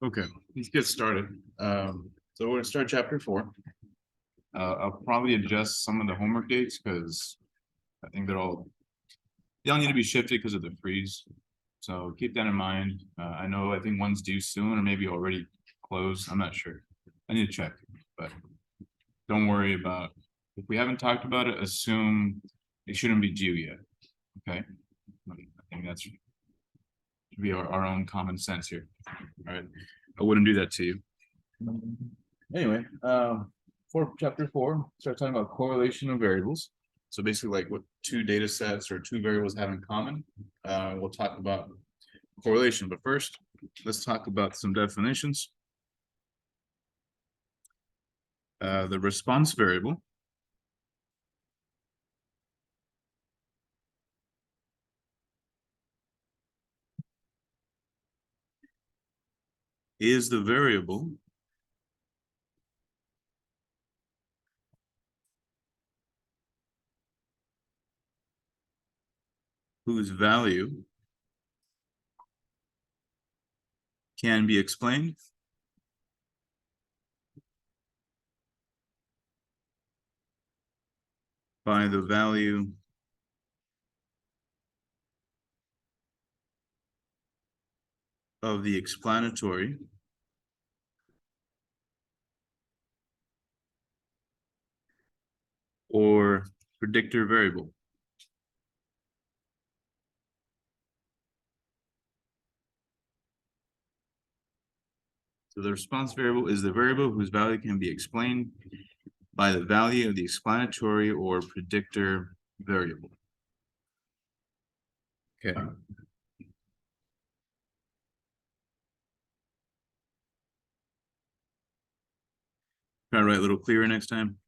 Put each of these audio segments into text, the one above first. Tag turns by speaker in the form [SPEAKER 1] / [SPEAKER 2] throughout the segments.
[SPEAKER 1] Okay, let's get started. So we're gonna start chapter 4. I'll probably adjust some of the homework dates because I think they all need to be shifted because of the freeze. So keep that in mind. I think one's due soon or maybe already closed. I'm not sure. I need to check, but don't worry about if we haven't talked about it, assume it shouldn't be due yet. Okay. I think that's should be our own common sense here. All right. I wouldn't do that to you. Anyway, for chapter 4, start talking about correlation of variables. So basically, like what two data sets or two variables have in common. We'll talk about correlation, but first, let's talk about some definitions. The response variable is the variable whose value can be explained by the value of the explanatory or predictor variable. So the response variable is the variable whose value can be explained by the value of the explanatory or predictor variable. Okay. Try to write a little clearer next time.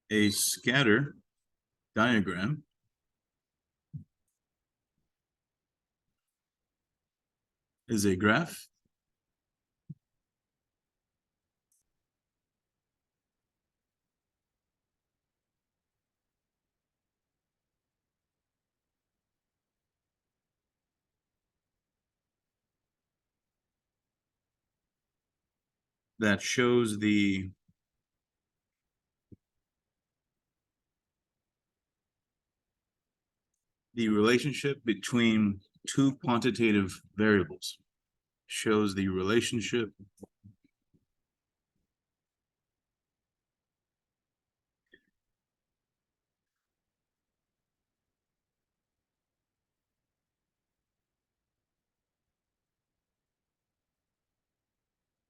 [SPEAKER 1] A scatter diagram is a graph that shows the relationship between two quantitative variables. Shows the relationship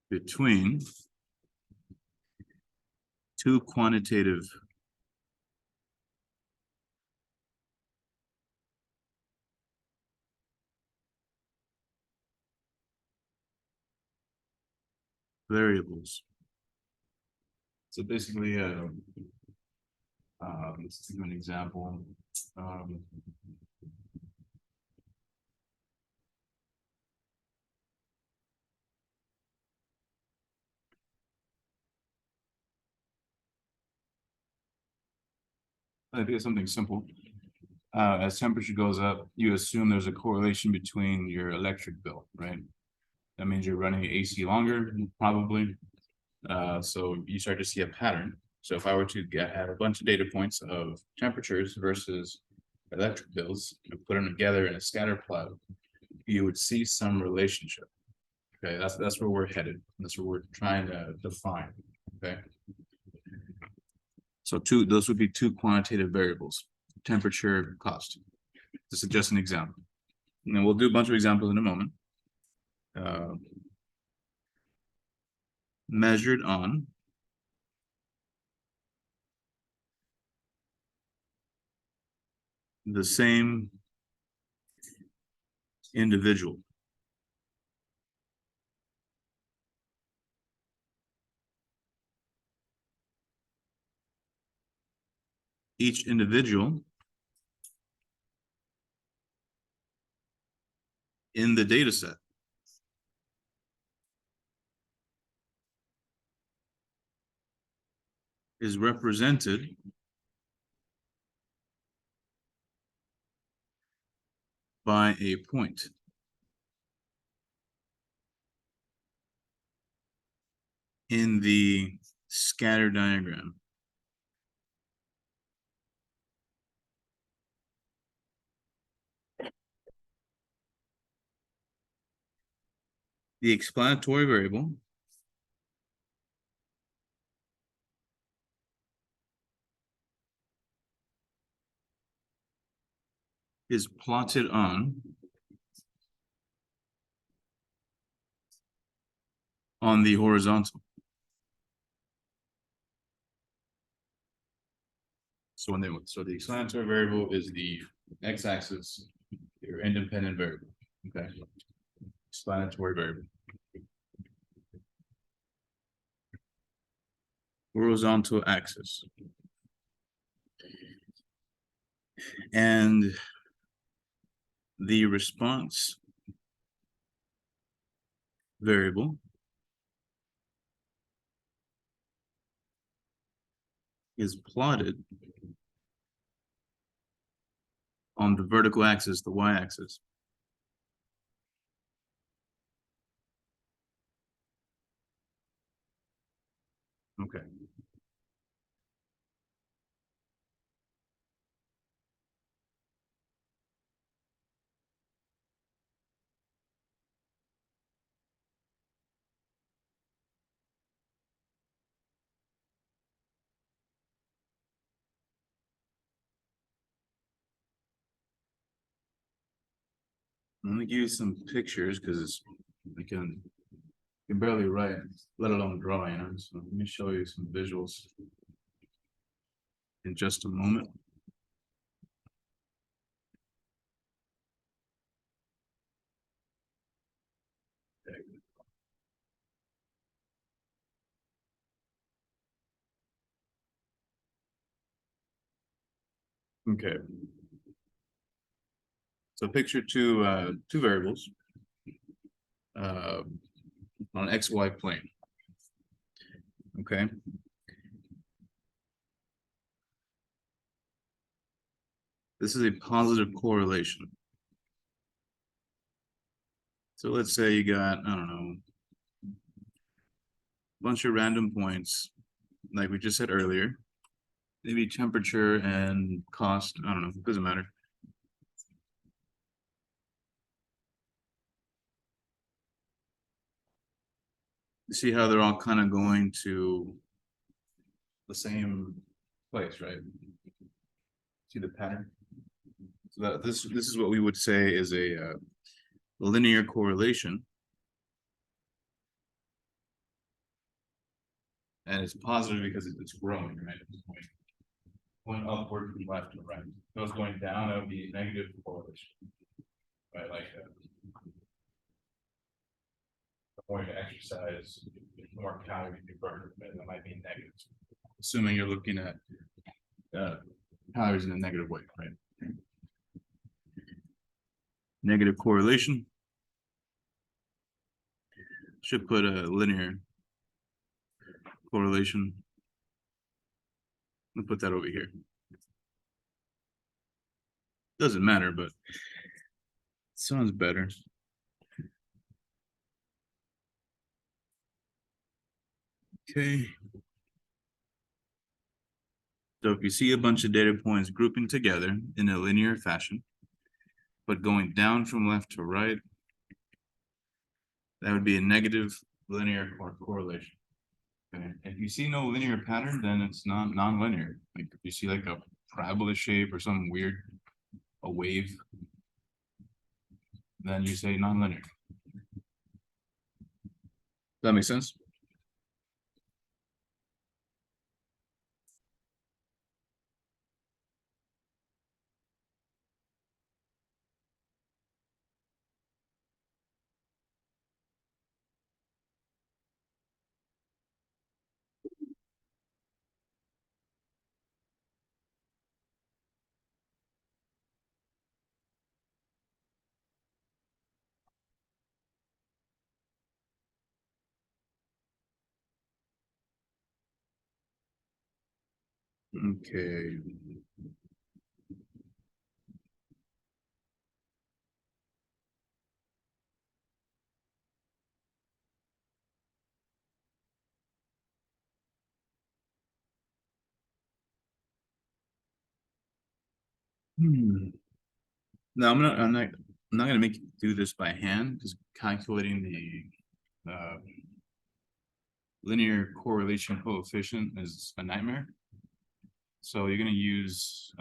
[SPEAKER 1] between two quantitative variables. So basically, let's give an example. I think it's something simple. As temperature goes up, you assume there's a correlation between your electric bill, right? That means you're running AC longer, probably. So you start to see a pattern. So if I were to have a bunch of data points of temperatures versus electric bills and put them together in a scatter plot, you would see some relationship. Okay, that's where we're headed. That's what we're trying to define. Okay. So those would be two quantitative variables, temperature, cost. This is just an example. And then we'll do a bunch of examples in a moment. Measured on the same individual. Each individual in the data set is represented by a point. In the scatter diagram. The explanatory variable is plotted on the horizontal. So the explanatory variable is the x-axis, your independent variable. Okay. Explanatory variable. Horizontal axis. And the response variable is plotted on the vertical axis, the y-axis. Okay. Let me give you some pictures because I can barely write, let alone draw, you know. So let me show you some visuals in just a moment. Okay. So picture two variables on XY plane. Okay. This is a positive correlation. So let's say you got, I don't know, a bunch of random points, like we just said earlier. Maybe temperature and cost, I don't know, doesn't matter. You see how they're all kind of going to the same place, right? See the pattern? So that this is what we would say is a linear correlation. And it's positive because it's growing, right? It's going upward from left to right. If it was going down, that would be negative correlation. Right, like the more you exercise, the more calories you burn, and that might be negative. Assuming you're looking at calories in a negative way, right? Negative correlation. Should put a linear correlation. I'll put that over here. Doesn't matter, but sounds better. Okay. So if you see a bunch of data points grouping together in a linear fashion, but going down from left to right, that would be a negative linear correlation. Okay. If you see no linear pattern, then it's not non-linear. Like if you see like a parabola shape or some weird, a wave, then you say non-linear. Does that make sense? Okay. No, I'm not gonna make you do this by hand, because calculating the linear correlation coefficient is a nightmare. So you're gonna use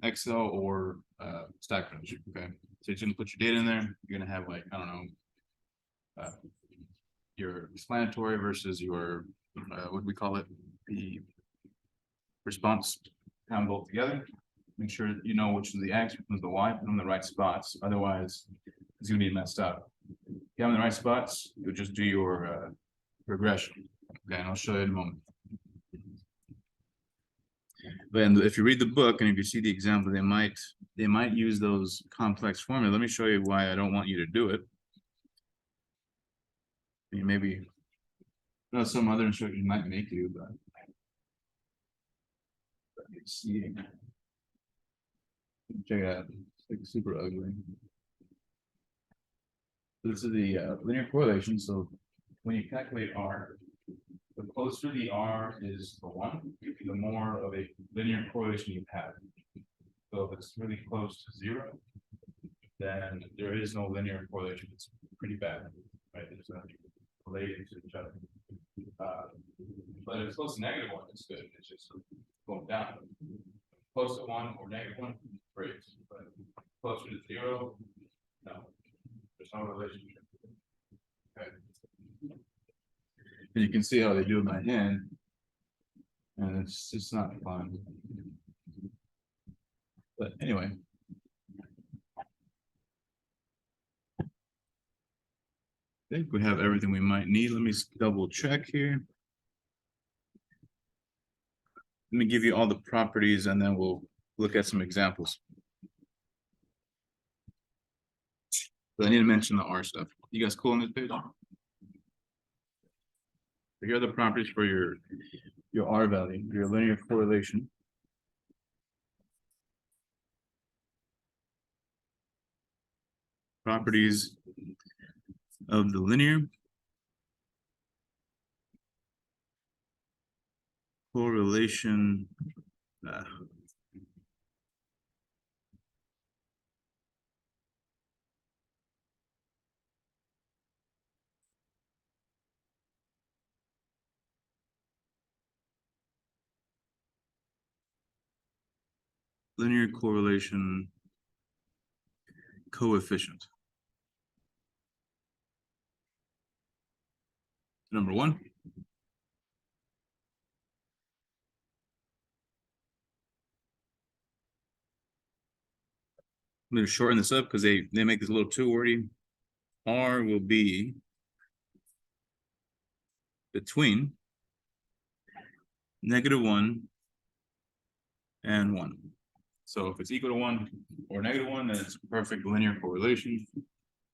[SPEAKER 1] Excel or StackBridge, okay? So you're gonna put your data in there, you're gonna have like, I don't know, uh, your explanatory versus your, what do we call it? The response, count them both together. Make sure you know which is the X, which is the Y, put them in the right spots, otherwise it's gonna be messed up. If you have them in the right spots, you'll just do your regression. Okay, and I'll show you in a moment. But if you read the book and if you see the example, they might use those complex formulas. Let me show you why I don't want you to do it. Maybe some other instructions might make you, but see. Check it out. It's like super ugly. This is the linear correlation. So when you calculate R, the closer the R is to 1, the more of a linear correlation you have. So if it's really close to 0, then there is no linear correlation. It's pretty bad, right? It's not related to each other. But if it's close to -1, it's good. It's just going down. Close to 1 or -1, great. But closer to 0, no. There's no relationship. Okay. And you can see how they do it by hand. And it's just not fun. But anyway. I think we have everything we might need. Let me double check here. Let me give you all the properties and then we'll look at some examples. But I need to mention the R stuff. You guys cool on this page? Here are the properties for your R value, your linear correlation. Properties of the linear correlation linear correlation coefficient. Number 1. I'm going to shorten this up because they make this a little too wordy. R will be between -1 and 1. So if it's equal to 1 or -1, then it's perfect linear correlation.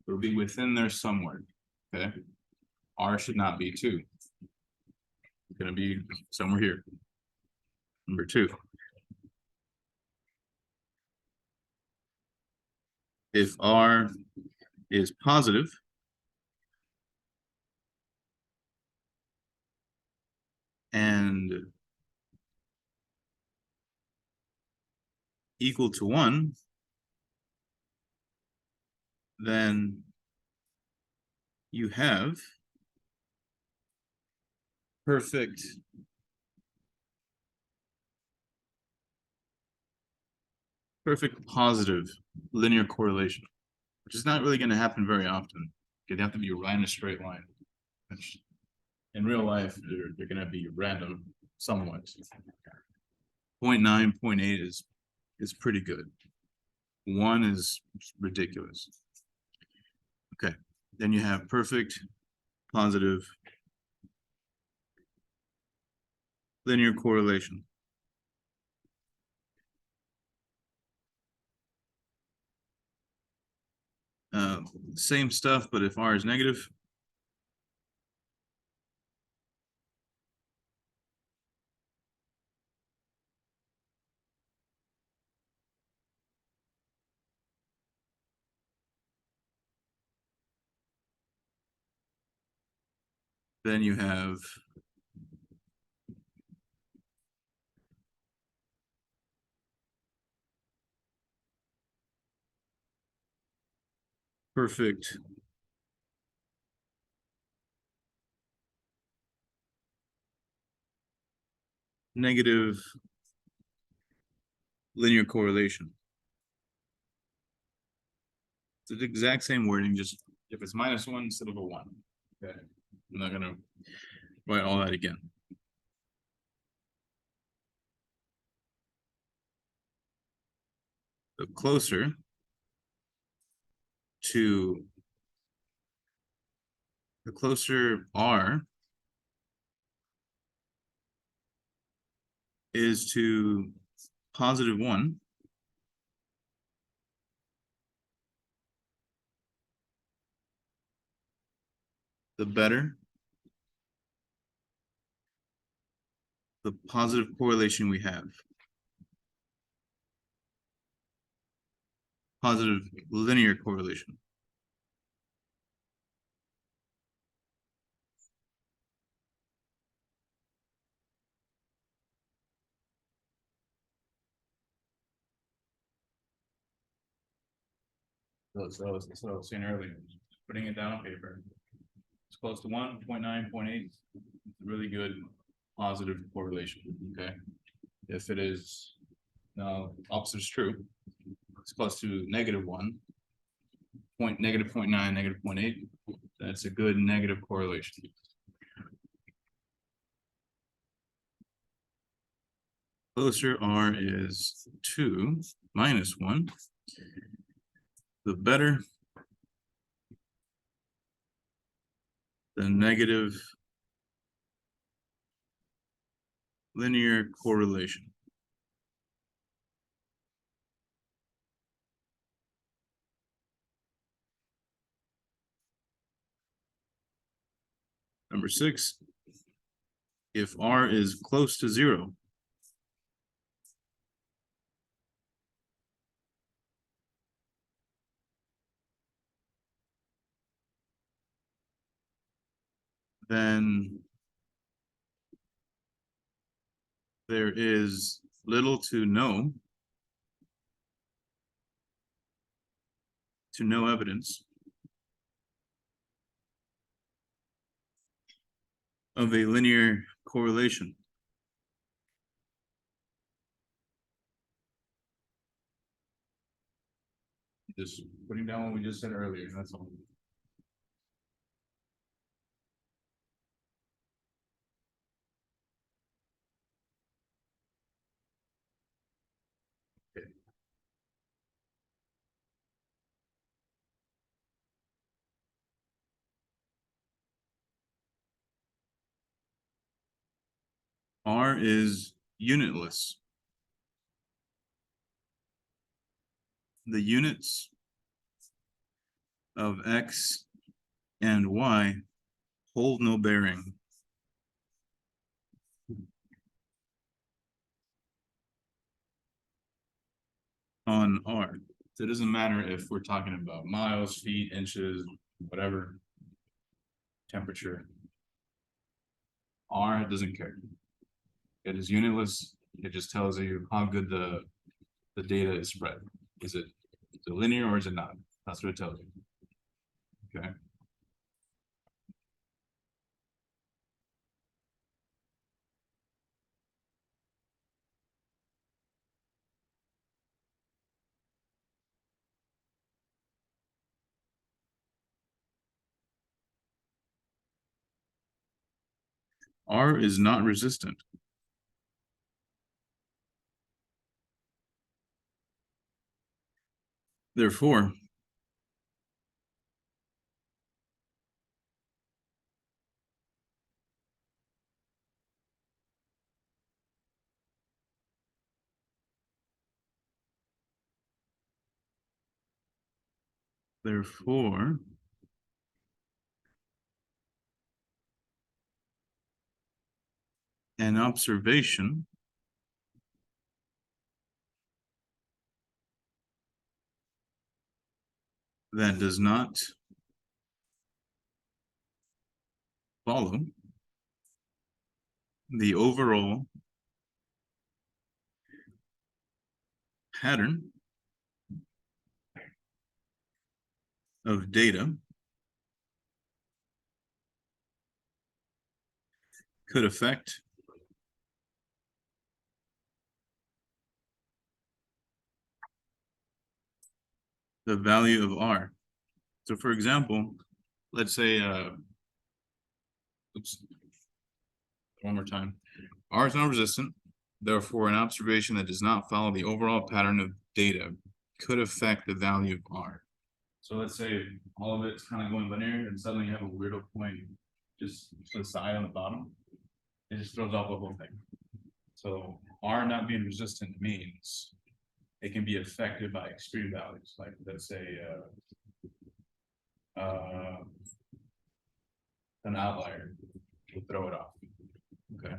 [SPEAKER 1] It'll be within there somewhere. Okay. R should not be 2. It's going to be somewhere here. Number 2. If R is positive, and equal to 1, then you have perfect positive linear correlation, which is not really going to happen very often. You'd have to be right in a straight line. Which in real life, they're going to be random somewhat. 0.9, 0.8 is pretty good. 1 is ridiculous. Okay, then you have perfect positive linear correlation. Same stuff, but if R is negative, Then you have perfect negative linear correlation. It's the exact same wording, just if it's -1 instead of a 1. Okay. I'm not gonna write all that again. The closer to the closer R is to +1, the better the positive correlation we have. Positive linear correlation. So I was saying earlier, putting it down on paper. It's close to 1.9, 0.8. Really good positive correlation. Okay. If it is now opposite is true, it's close to -1, -0.9, -0.8. That's a good negative correlation. Closer R is 2 -1, the better the negative linear correlation. Number 6, if R is close to 0, then there is little to no evidence of a linear correlation. Just putting down what we just said earlier, that's all. Okay. R is unitless. The units of X and Y hold no bearing on R. So it doesn't matter if we're talking about miles, feet, inches, whatever temperature. R doesn't care. It is unitless. It just tells you how good the data is spread. Is it linear or is it not? That's what it tells you. Okay. R is not resistant. Therefore, therefore, an observation that does not follow the overall pattern of data could affect the value of R. So for example, let's say, oops, one more time. R is non-resistant. Therefore, an observation that does not follow the overall pattern of data could affect the value of R. So let's say all of it's kind of going linear and suddenly you have a weirdo point just to the side on the bottom. It just throws off the whole thing. So R not being resistant means it can be affected by extreme values. Like let's say an outlier will throw it off. Okay.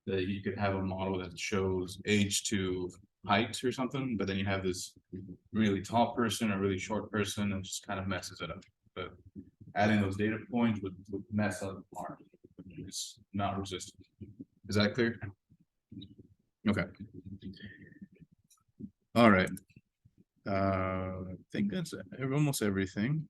[SPEAKER 1] That you could have a model that shows age to height or something, but then you have this really tall person or really short person and just kind of messes it up. But adding those data points would mess up R. It's not resistant. Is that clear? Okay. All right. I think that's almost everything.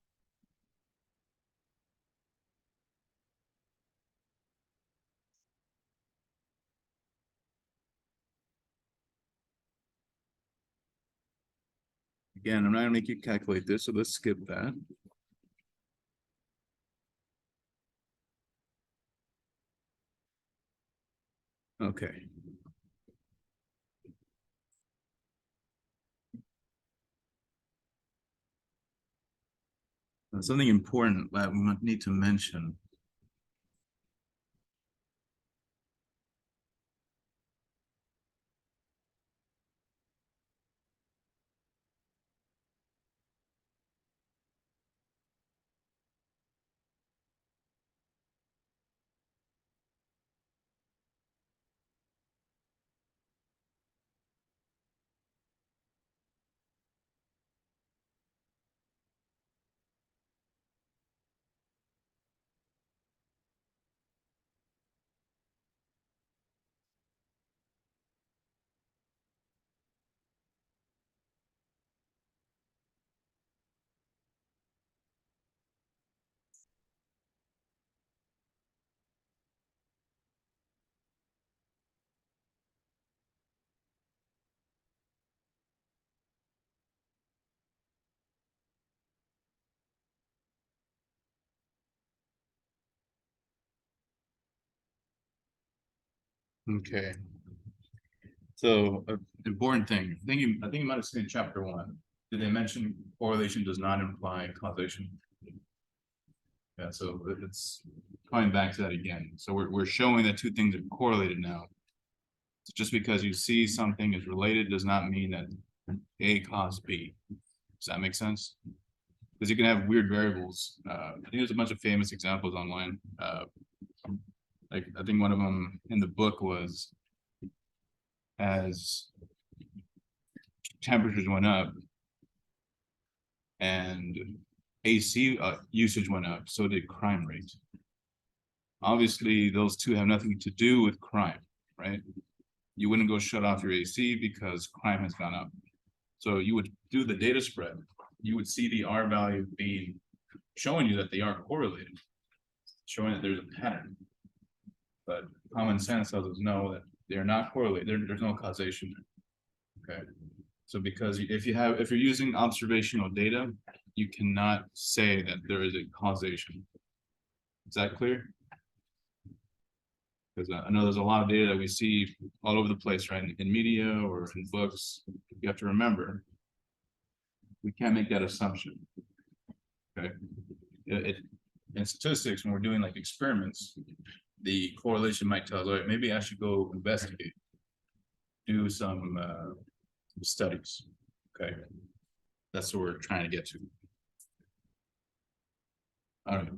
[SPEAKER 1] Again, I'm not gonna make you calculate this, so let's skip that. Okay. Something important that we might need to mention. Okay. So, important thing. I think you might have seen in chapter 1. Did they mention correlation does not imply causation? Yeah, so it's coming back to that again. So we're showing that two things are correlated now. So just because you see something is related does not mean that A cause B. Does that make sense? Because you can have weird variables. I think there's a bunch of famous examples online. Like I think one of them in the book was as temperatures went up and AC usage went up, so did crime rate. Obviously, those two have nothing to do with crime, right? You wouldn't go shut off your AC because crime has gone up. So you would do the data spread. You would see the R value being showing you that they aren't correlated, showing that there's a pattern. But common sense tells us no, that they're not correlated. There's no causation. Okay. So because if you're using observational data, you cannot say that there is a causation. Is that clear? Because I know there's a lot of data that we see all over the place, right? In media or in books. You have to remember, we can't make that assumption. Okay. In statistics, when we're doing like experiments, the correlation might tell us, all right, maybe I should go investigate, do some studies. Okay. That's what we're trying to get to. All right.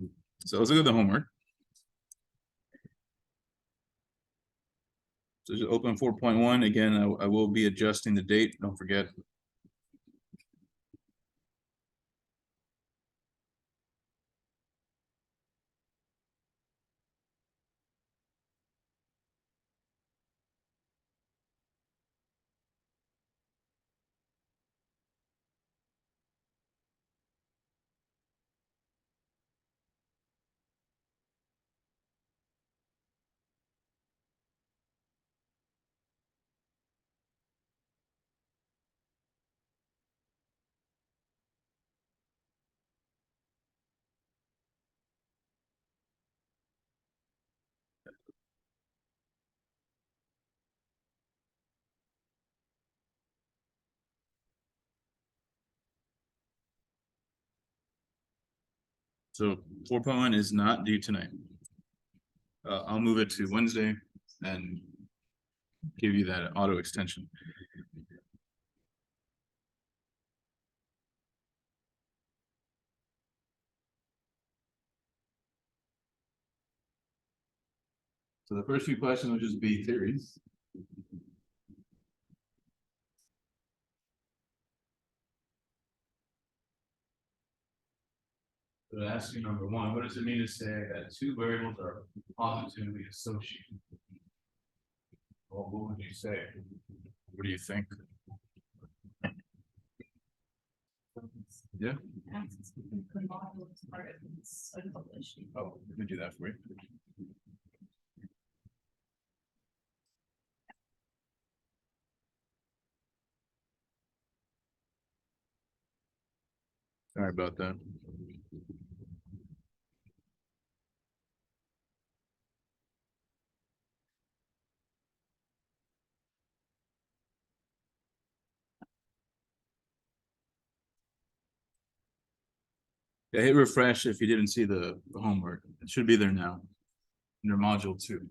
[SPEAKER 1] So let's look at the homework. So just open 4.1. Again, I will be adjusting the date. Don't forget. So 4.1 is not due tonight. I'll move it to Wednesday and give you that auto extension. So the first few questions will just be theories. So to ask you number one, what does it mean to say that two variables are positively associated? Well, what would you say? What do you think? Yeah. Oh, let me do that for you. Sorry about that. Yeah, hit refresh if you didn't see the homework. It should be there now. Under module 2.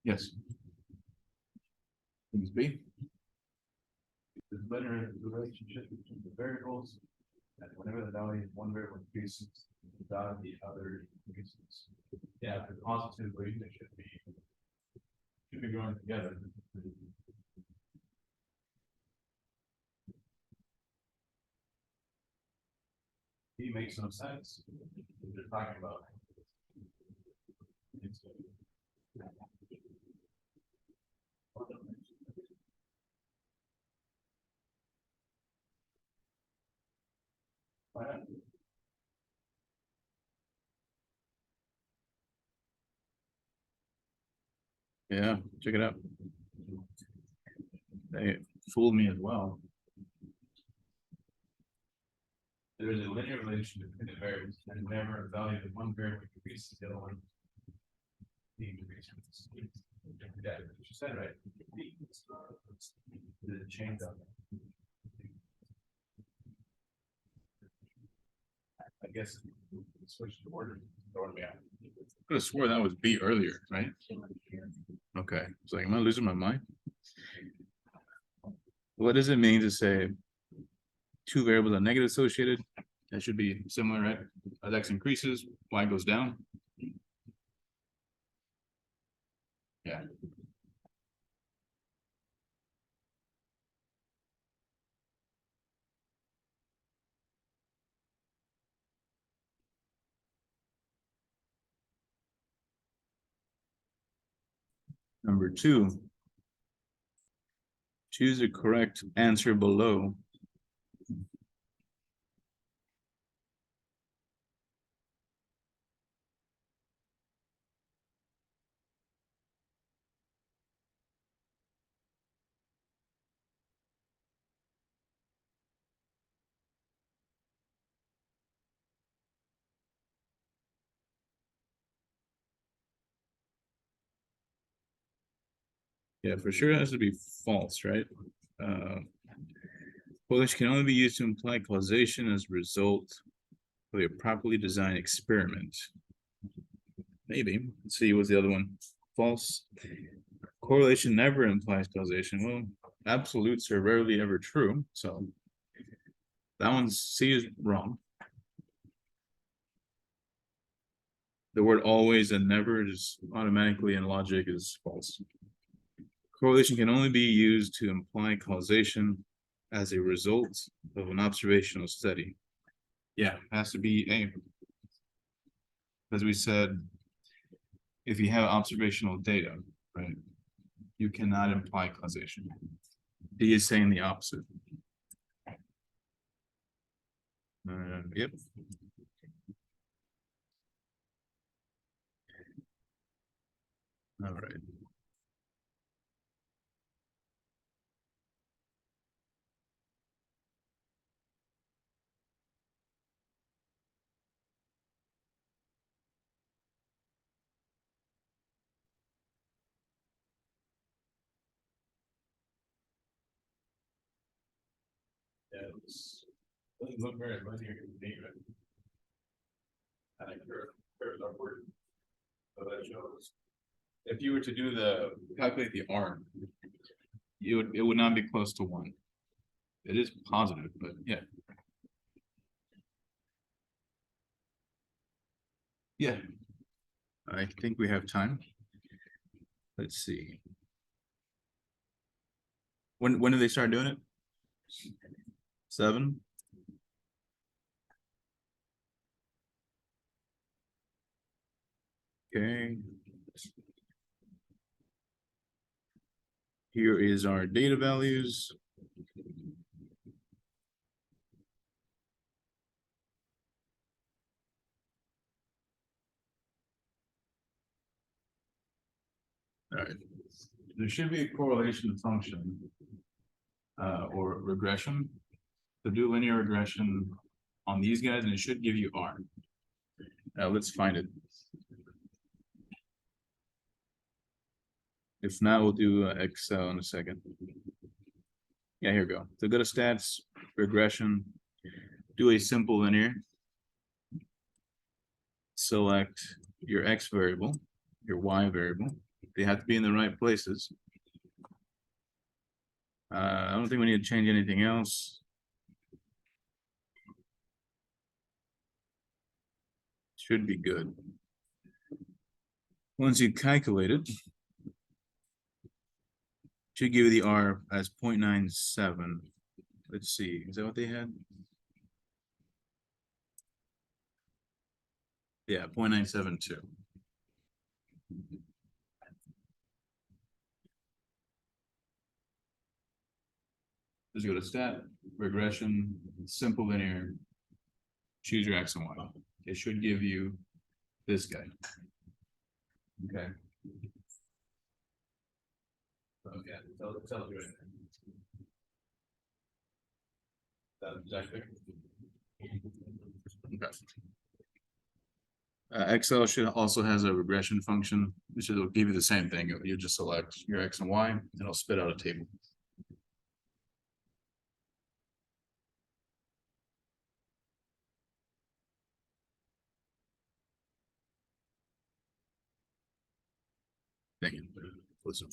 [SPEAKER 1] Yes. Things B. The linear relationship between the variables, and whenever the value of one variable increases, the value of the other increases. Yeah, the positively, they should be going together. He makes no sense. They're talking about. Yeah, check it out. They fooled me as well. There is a linear relation between the variables, and whenever a value of one variable increases, the other one decreases. Yeah, you said right. The change of. I guess switch the order. I could have swore that was B earlier, right? Okay, it's like, am I losing my mind? What does it mean to say two variables are negative associated? That should be similar, right? As X increases, Y goes down. Yeah. Number 2. Choose the correct answer below. Yeah, for sure it has to be false, right? Which can only be used to imply causation as a result of a properly designed experiment. Maybe. Let's see, what's the other one? False. Correlation never implies causation. Well, absolutes are rarely ever true, so that one C is wrong. The word always and never is automatically in logic is false. Correlation can only be used to imply causation as a result of an observational study. Yeah, it has to be A. As we said, if you have observational data, right, you cannot imply causation. D is saying the opposite. Yep. All right. Doesn't look very linear to me, but. I think curves upward. So that shows. If you were to do calculate the R. It would not be close to 1. It is positive, but yeah. Yeah. I think we have time. Let's see. When do they start doing it? 7. Okay. Here is our data values. All right. There should be a correlation function or regression to do linear regression on these guys, and it should give you R. Let's find it. If not, we'll do Excel in a second. Yeah, here we go. So go to stats, regression, do a simple linear. Select your X variable, your Y variable. They have to be in the right places. I don't think we need to change anything else. Should be good. Once you calculate it, should give you the R as 0.97. Let's see, is that what they had? Yeah, 0.972. Just go to stat, regression, simple linear, choose your X and Y. It should give you this guy. Okay. Okay, tell you anything. That's exactly. Okay. Excel should also has a regression function, which will give you the same thing. You just select your X and Y, and it'll spit out a table. Dang it. Listen.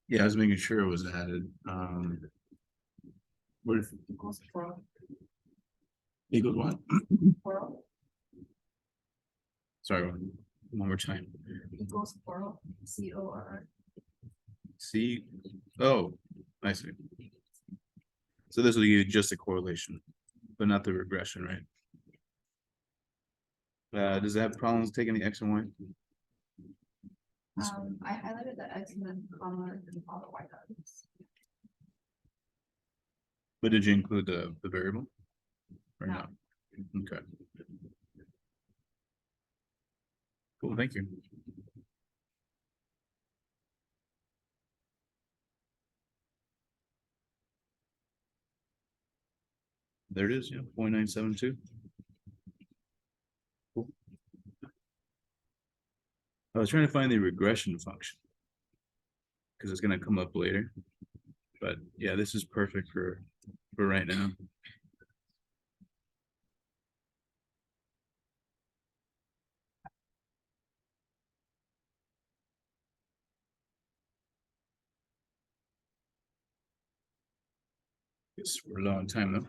[SPEAKER 1] Yeah, I was making sure it was added. What if equals what? Sorry, one more time.
[SPEAKER 2] Equals CORL, CORR.
[SPEAKER 1] See, oh, I see. So this will give you just a correlation, but not the regression, right? Does it have problems taking the X and Y?
[SPEAKER 2] I highlighted the X and then comma and all the Y values.
[SPEAKER 1] But did you include the variable? Or
[SPEAKER 2] No.
[SPEAKER 1] not? Okay. Cool, thank you. There it is, yeah, 0.972. Cool. I was trying to find the regression function. Because it's gonna come up later. But yeah, this is perfect for right now. Guess we're low on time though.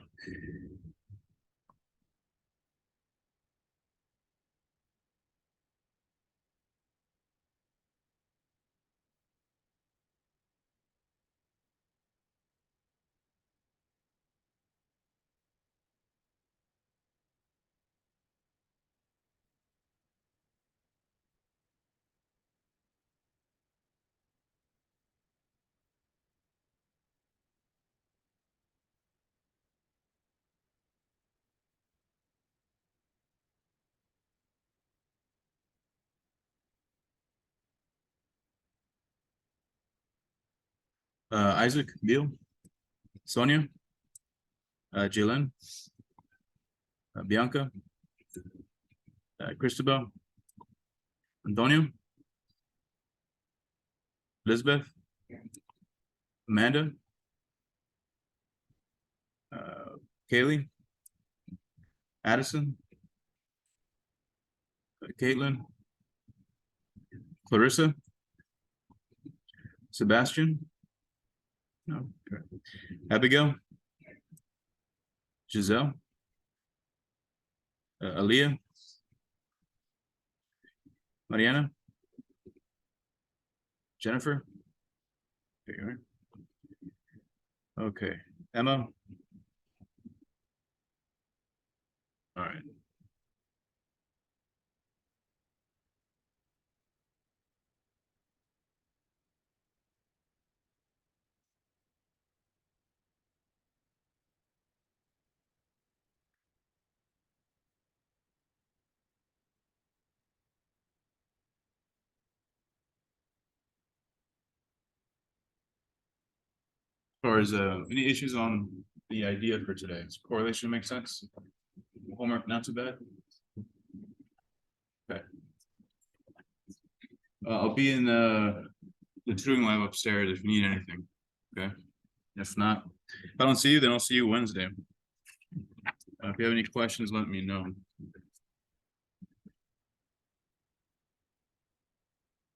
[SPEAKER 1] Isaac, Bill, Sonia, Jalen, Bianca, Cristobal, Antonio, Elizabeth, Amanda, Kaylee, Addison, Caitlin, Clarissa, Sebastian, no, okay. Abigail, Giselle, Aaliyah, Mariana, Jennifer. There you are. Okay, Emma. All right. Or is any issues on the idea for today? Does correlation make sense? Homework not too bad. Okay. I'll be in the tutoring lab upstairs if you need anything. Okay. If not, if I don't see you, then I'll see you Wednesday. If you have any questions, let me know.